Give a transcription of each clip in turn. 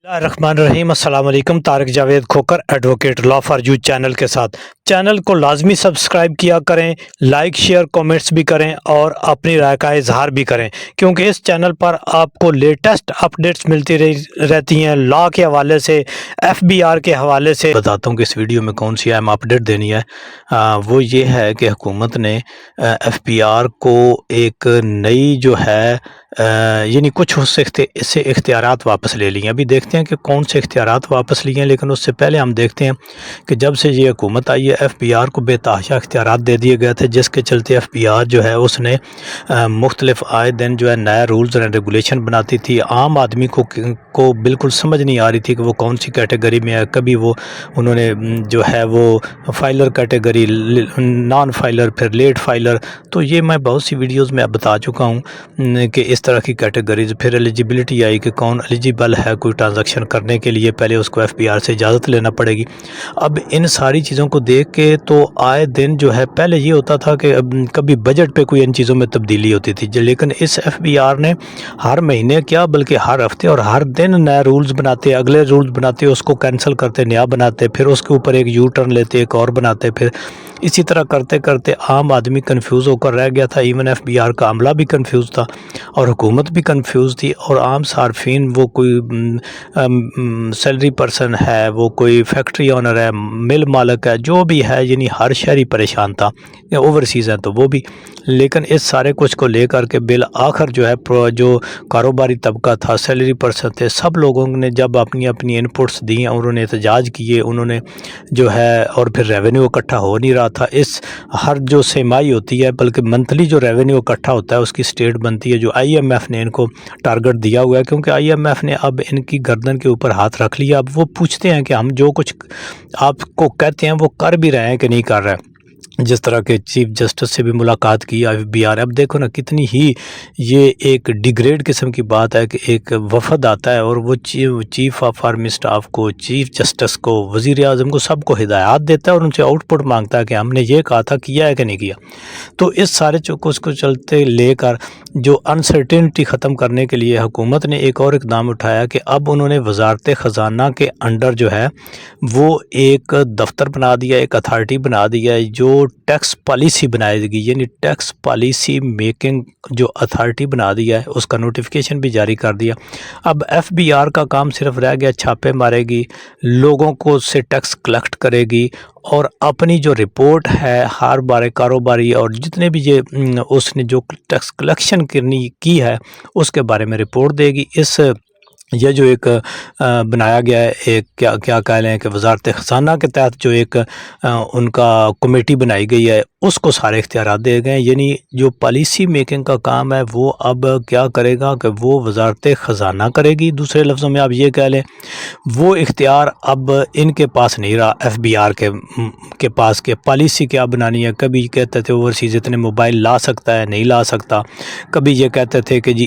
الرحمن الرحیم۔ السلام علیکم۔ Tariq Javed Khokhar, advocate, law for you channel کے ساتھ چینل کو لازمی سبسکرائب کیا کریں، لائک شیئر کومنٹس بھی کریں اور اپنی رائے کا اظہار بھی کریں، کیونکہ اس چینل پر آپ کو لیٹسٹ اپڈیٹس ملتی رہتی ہیں لا کے حوالے سے، ایف بی آر کے حوالے سے۔ بتاتا ہوں کہ اس ویڈیو میں کون سی اہم اپڈیٹ دینی ہے۔ وہ یہ ہے کہ حکومت نے ایف بی آر کو ایک نئی جو ہے یعنی کچھ اس سے اختیارات واپس لے لیے ہیں۔ ابھی دیکھتے ہیں کہ کون سے اختیارات واپس لیے ہیں، لیکن اس سے پہلے ہم دیکھتے ہیں کہ جب سے یہ حکومت آئی ہے ایف بی آر کو بے تحاشا اختیارات دے دیے گئے تھے، جس کے چلتے ایف بی آر جو ہے اس نے مختلف آئے دن جو ہے نئے رولز اینڈ ریگولیشن بناتی تھی۔ عام آدمی کو بالکل سمجھ نہیں آ رہی تھی کہ وہ کون سی کیٹیگری میں ہے۔ کبھی وہ انہوں نے جو ہے وہ فائلر کیٹیگری، نان فائلر، پھر لیٹ فائلر، تو یہ میں بہت سی ویڈیوز میں اب بتا چکا ہوں کہ اس طرح کی کیٹیگریز۔ پھر ایلیجیبلٹی آئی کہ کون ایلیجیبل ہے کوئی ٹرانزیکشن کرنے کے لیے، پہلے اس کو ایف بی آر سے اجازت لینا پڑے گی۔ اب ان ساری چیزوں کو دیکھ کے تو آئے دن جو ہے پہلے یہ ہوتا تھا کہ کبھی بجٹ پہ کوئی ان چیزوں میں تبدیلی ہوتی تھی، لیکن اس ایف بی آر نے ہر مہینے کیا بلکہ ہر ہفتے اور ہر دن نئے رولز بناتے، اگلے رولز بناتے، اس کو کینسل کرتے، نیا بناتے، پھر اس کے اوپر ایک یو ٹرن لیتے، ایک اور بناتے، پھر اسی طرح کرتے کرتے عام آدمی کنفیوز ہو کر رہ گیا تھا۔ ایون ایف بی آر کا عملہ بھی کنفیوز تھا اور حکومت بھی کنفیوز تھی، اور عام صارفین، وہ کوئی سیلری پرسن ہے، وہ کوئی فیکٹری آنر ہے، مل مالک ہے، جو بھی ہے، یعنی ہر شہری پریشان تھا، اوورسیز ہیں تو وہ بھی۔ لیکن اس سارے کچھ کو لے کر کے بالآخر جو ہے جو کاروباری طبقہ تھا، سیلری پرسن تھے، سب لوگوں نے جب اپنی اپنی انپٹس دیں، انہوں نے احتجاج کیے، انہوں نے جو ہے، اور پھر ریونیو اکٹھا ہو نہیں رہا تھا۔ اس ہر جو سیمائی ہوتی ہے، بلکہ منتھلی جو ریونیو اکٹھا ہوتا ہے اس کی سٹیٹ بنتی ہے، جو آئی ایم ایف نے ان کو ٹارگٹ دیا ہوا ہے، کیونکہ آئی ایم ایف نے اب ان کی گردن کے اوپر ہاتھ رکھ لیا۔ اب وہ پوچھتے ہیں کہ ہم جو کچھ آپ کو کہتے ہیں وہ کر بھی رہے ہیں کہ نہیں کر رہے۔ جس طرح کے چیف جسٹس سے بھی ملاقات کی ایف بی آر، اب دیکھو نا کتنی ہی یہ ایک ڈیگریڈ قسم کی بات ہے کہ ایک وفد آتا ہے اور وہ چیف آف آرمی اسٹاف کو، چیف جسٹس کو، وزیر اعظم کو، سب کو ہدایات دیتا ہے اور ان سے آؤٹ پٹ مانگتا ہے کہ ہم نے یہ کہا تھا، کیا ہے کہ نہیں کیا۔ تو اس سارے چوکس کو چلتے لے کر جو انسرٹینٹی ختم کرنے کے لیے حکومت نے ایک اور اقدام اٹھایا کہ اب انہوں نے وزارت خزانہ کے انڈر جو ہے وہ ایک دفتر بنا دیا، ایک اتھارٹی بنا دیا ہے جو ٹیکس پالیسی بنائے گی، یعنی ٹیکس پالیسی میکنگ جو اتھارٹی بنا دیا ہے، اس کا نوٹیفیکیشن بھی جاری کر دیا۔ اب ایف بی آر کا کام صرف رہ گیا چھاپے مارے گی، لوگوں کو سے ٹیکس کلیکٹ کرے گی، اور اپنی جو رپورٹ ہے ہر بارے کاروباری اور جتنے بھی یہ اس نے جو ٹیکس کلیکشن کی ہے اس کے بارے میں رپورٹ دے گی۔ یہ جو ایک بنایا گیا ہے، ایک کیا کہہ لیں کہ وزارت خزانہ کے تحت جو ایک ان کا کمیٹی بنائی گئی ہے، اس کو سارے اختیارات دے گئے ہیں، یعنی جو پالیسی میکنگ کا کام ہے وہ اب کیا کرے گا کہ وہ وزارت خزانہ کرے گی۔ دوسرے لفظوں میں آپ یہ کہہ لیں وہ اختیار اب ان کے پاس نہیں رہا، ایف بی آر کے پاس، کہ پالیسی کیا بنانی ہے۔ کبھی کہتے تھے اوورسیز اتنے موبائل لا سکتا ہے، نہیں لا سکتا، کبھی یہ کہتے تھے کہ جی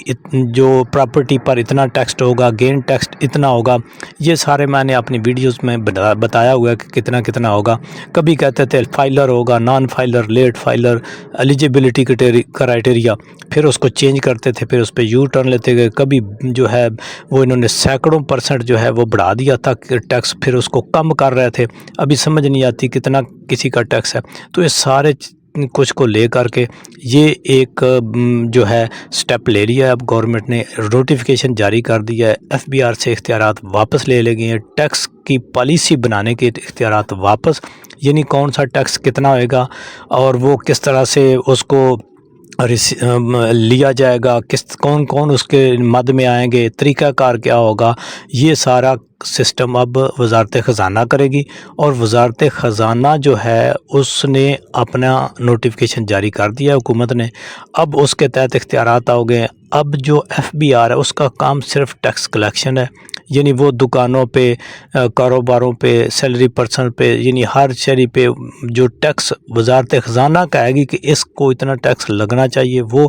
جو پراپرٹی پر اتنا ٹیکس ہوگا، گین ٹیکس اتنا ہوگا، یہ سارے میں نے اپنی ویڈیوز میں بتایا ہوا ہے کہ کتنا کتنا ہوگا۔ کبھی کہتے تھے فائلر ہوگا، non filer, late filer, eligibility criteria, پھر اس کو چینج کرتے تھے، پھر اس پہ یو ٹرن لیتے گئے۔ کبھی جو ہے وہ انہوں نے سینکڑوں % جو ہے وہ بڑھا دیا تھا ٹیکس، پھر اس کو کم کر رہے تھے۔ ابھی سمجھ نہیں آتی کتنا کسی کا ٹیکس ہے۔ تو اس سارے کچھ کو لے کر کے یہ ایک جو ہے سٹیپ لے لیا ہے اب گورنمنٹ نے، نوٹیفیکیشن جاری کر دیا ہے، ایف بی آر سے اختیارات واپس لے گئے ہیں، ٹیکس کی پالیسی بنانے کے اختیارات واپس، یعنی کون سا ٹیکس کتنا ہوئے گا اور وہ کس طرح سے اس کو لیا جائے گا، کون اس کے مد میں آئیں گے، طریقہ کار کیا ہوگا، یہ سارا سسٹم اب وزارت خزانہ کرے گی۔ اور وزارت خزانہ جو ہے اس نے اپنا نوٹیفیکیشن جاری کر دیا حکومت نے، اب اس کے تحت اختیارات ہو گئے ہیں۔ اب جو ایف بی آر ہے اس کا کام صرف ٹیکس کلیکشن ہے، یعنی وہ دکانوں پہ، کاروباروں پہ، سیلری پرسن پہ، یعنی ہر شہری پہ جو ٹیکس وزارت خزانہ کہے گی کہ اس کو اتنا ٹیکس لگنا چاہیے، وہ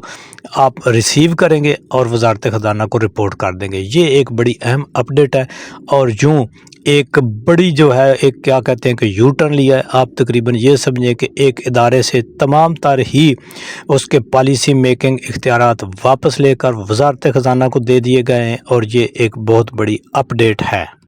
آپ ریسیو کریں گے اور وزارت خزانہ کو رپورٹ کر دیں گے۔ یہ ایک بڑی اہم اپڈیٹ ہے، اور یوں ایک بڑی جو ہے ایک کیا کہتے ہیں کہ یو ٹرن لیا ہے۔ آپ تقریباً یہ سمجھیں کہ ایک ادارے سے تمام تر ہی اس کے پالیسی میکنگ اختیارات واپس لے کر وزارت خزانہ کو دے دیے گئے ہیں، اور یہ ایک بہت بڑی اپ ڈیٹ ہے۔